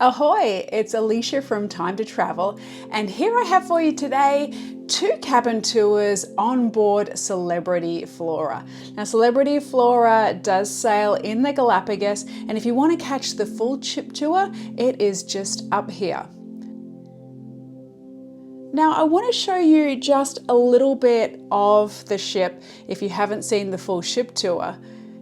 Ahoy! It's Alicia from Time to Travel, and here I have for you today 2 cabin tours on board Celebrity Flora. Now, Celebrity Flora does sail in the Galapagos, and if you want to catch the full ship tour, it is just up here. Now, I want to show you just a little bit of the ship if you haven't seen the full ship tour,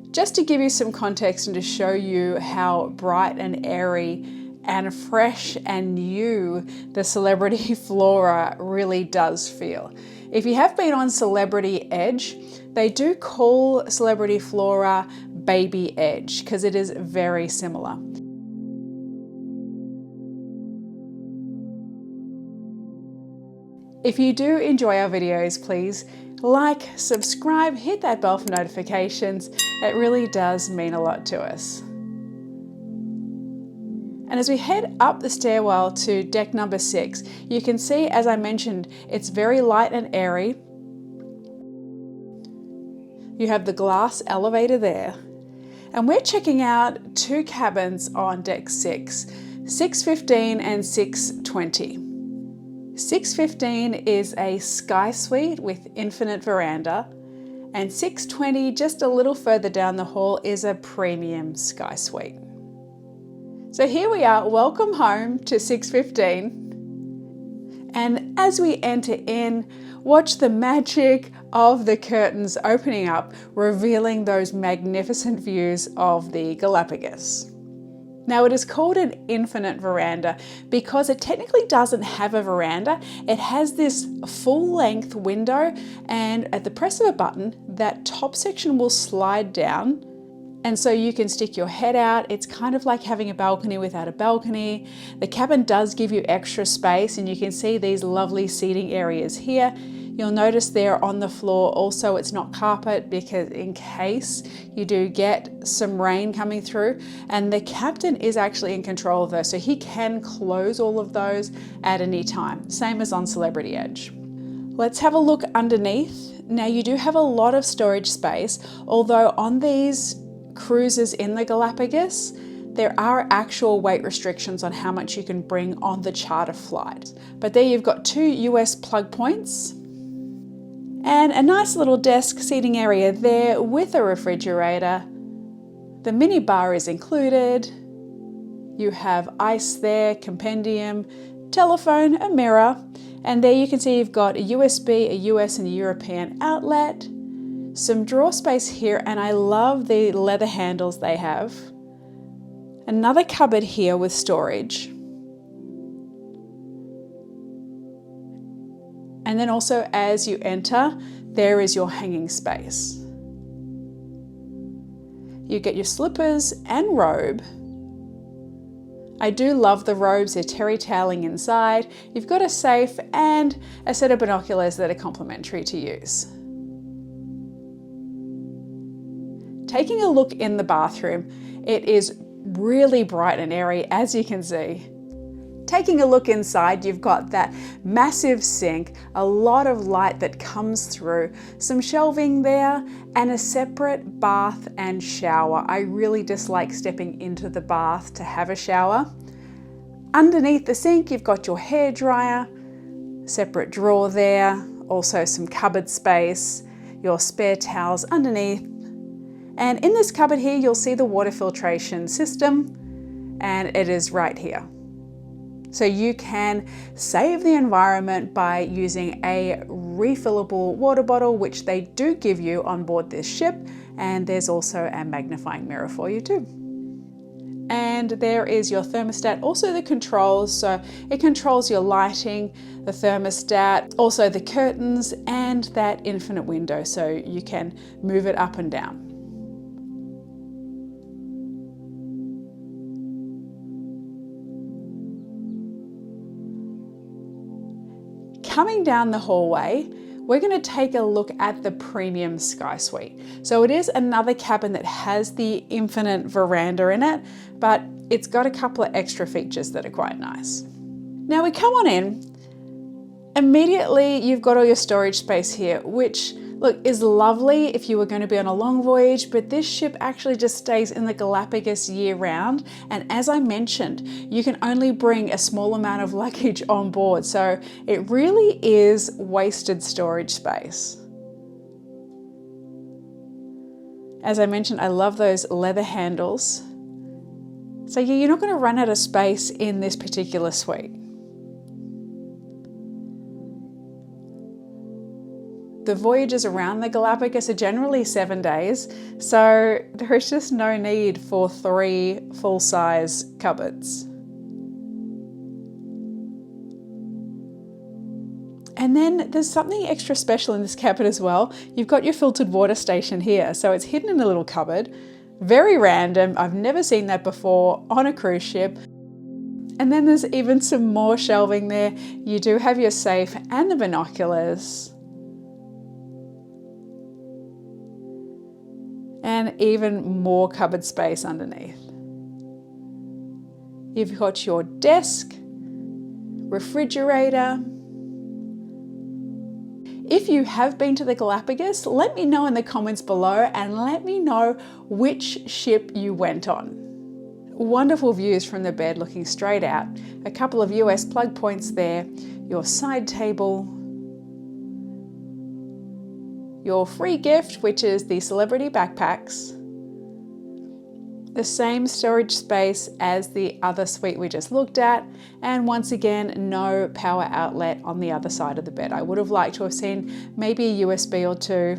just to give you some context and to show you how bright and airy and fresh and new the Celebrity Flora really does feel. If you have been on Celebrity Edge, they do call Celebrity Flora Baby Edge because it is very similar. If you do enjoy our videos, please like, subscribe, hit that bell for notifications. It really does mean a lot to us. And as we head up the stairwell to deck number 6, you can see, as I mentioned, it's very light and airy. You have the glass elevator there. And we're checking out 2 cabins on deck 6, 615 and 620. 615 is a sky suite with infinite veranda, and 620, just a little further down the hall, is a premium sky suite. So here we are, welcome home to 615. And as we enter in, watch the magic of the curtains opening up, revealing those magnificent views of the Galapagos. Now, it is called an infinite veranda because it technically doesn't have a veranda. It has this full-length window, and at the press of a button, that top section will slide down. And so you can stick your head out. It's kind of like having a balcony without a balcony. The cabin does give you extra space, and you can see these lovely seating areas here. You'll notice there on the floor also it's not carpet because in case you do get some rain coming through, and the captain is actually in control of those, so he can close all of those at any time, same as on Celebrity Edge. Let's have a look underneath. Now, you do have a lot of storage space, although on these cruises in the Galapagos, there are actual weight restrictions on how much you can bring on the charter flight. But there you've got 2 US plug points and a nice little desk seating area there with a refrigerator. The mini bar is included. You have ice there, compendium, telephone, a mirror, and there you can see you've got a USB, a US and a European outlet. Some drawer space here, and I love the leather handles they have. Another cupboard here with storage. And then also as you enter, there is your hanging space. You get your slippers and robe. I do love the robes, they're terry toweling inside. You've got a safe and a set of binoculars that are complimentary to use. Taking a look in the bathroom, it is really bright and airy, as you can see. Taking a look inside, you've got that massive sink, a lot of light that comes through, some shelving there, and a separate bath and shower. I really dislike stepping into the bath to have a shower. Underneath the sink, you've got your hairdryer, separate drawer there, also some cupboard space, your spare towels underneath. And in this cupboard here, you'll see the water filtration system, and it is right here. So you can save the environment by using a refillable water bottle, which they do give you on board this ship. And there's also a magnifying mirror for you too. And there is your thermostat, also the controls. So it controls your lighting, the thermostat, also the curtains, and that infinite window. So you can move it up and down. Coming down the hallway, we're going to take a look at the premium sky suite. So it is another cabin that has the infinite veranda in it, but it's got a couple of extra features that are quite nice. Now we come on in, immediately you've got all your storage space here, which look, is lovely if you were going to be on a long voyage, but this ship actually just stays in the Galapagos year round. And as I mentioned, you can only bring a small amount of luggage on board. So it really is wasted storage space. As I mentioned, I love those leather handles. So yeah, you're not going to run out of space in this particular suite. The voyages around the Galapagos are generally 7 days, so there is just no need for 3 full-size cupboards. And then there's something extra special in this cabin as well. You've got your filtered water station here, so it's hidden in a little cupboard. Very random, I've never seen that before on a cruise ship. And then there's even some more shelving there. You do have your safe and the binoculars. And even more cupboard space underneath. You've got your desk, refrigerator. If you have been to the Galapagos, let me know in the comments below and let me know which ship you went on. Wonderful views from the bed looking straight out. A couple of US plug points there, your side table, your free gift, which is the Celebrity backpacks, the same storage space as the other suite we just looked at, and once again, no power outlet on the other side of the bed. I would have liked to have seen maybe a USB or two.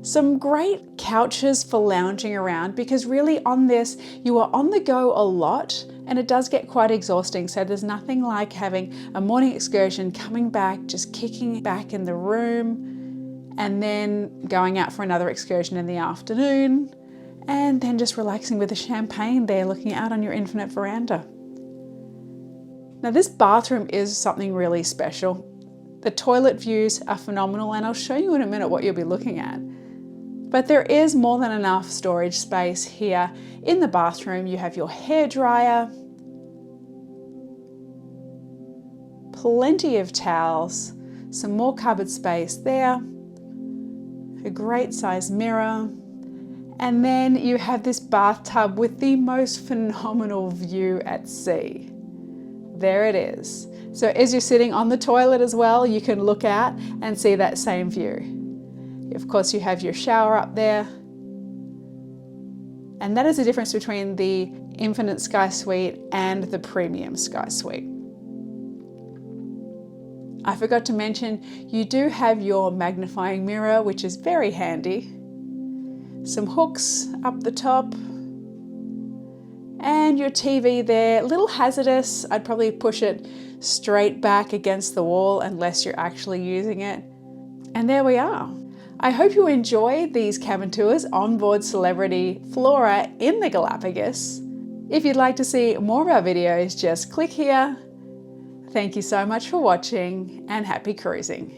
Some great couches for lounging around, because really on this, you are on the go a lot and it does get quite exhausting. So there's nothing like having a morning excursion, coming back, just kicking back in the room, and then going out for another excursion in the afternoon, and then just relaxing with a champagne there, looking out on your infinite veranda. Now this bathroom is something really special. The toilet views are phenomenal, and I'll show you in a minute what you'll be looking at. But there is more than enough storage space here. In the bathroom, you have your hairdryer, plenty of towels, some more cupboard space there, a great size mirror, and then you have this bathtub with the most phenomenal view at sea. There it is. So as you're sitting on the toilet as well, you can look out and see that same view. Of course, you have your shower up there. And that is the difference between the Infinite Sky Suite and the Premium Sky Suite. I forgot to mention, you do have your magnifying mirror, which is very handy. Some hooks up the top. And your TV there, a little hazardous. I'd probably push it straight back against the wall unless you're actually using it. And there we are. I hope you enjoyed these cabin tours on board Celebrity Flora in the Galapagos. If you'd like to see more of our videos, just click here. Thank you so much for watching and happy cruising.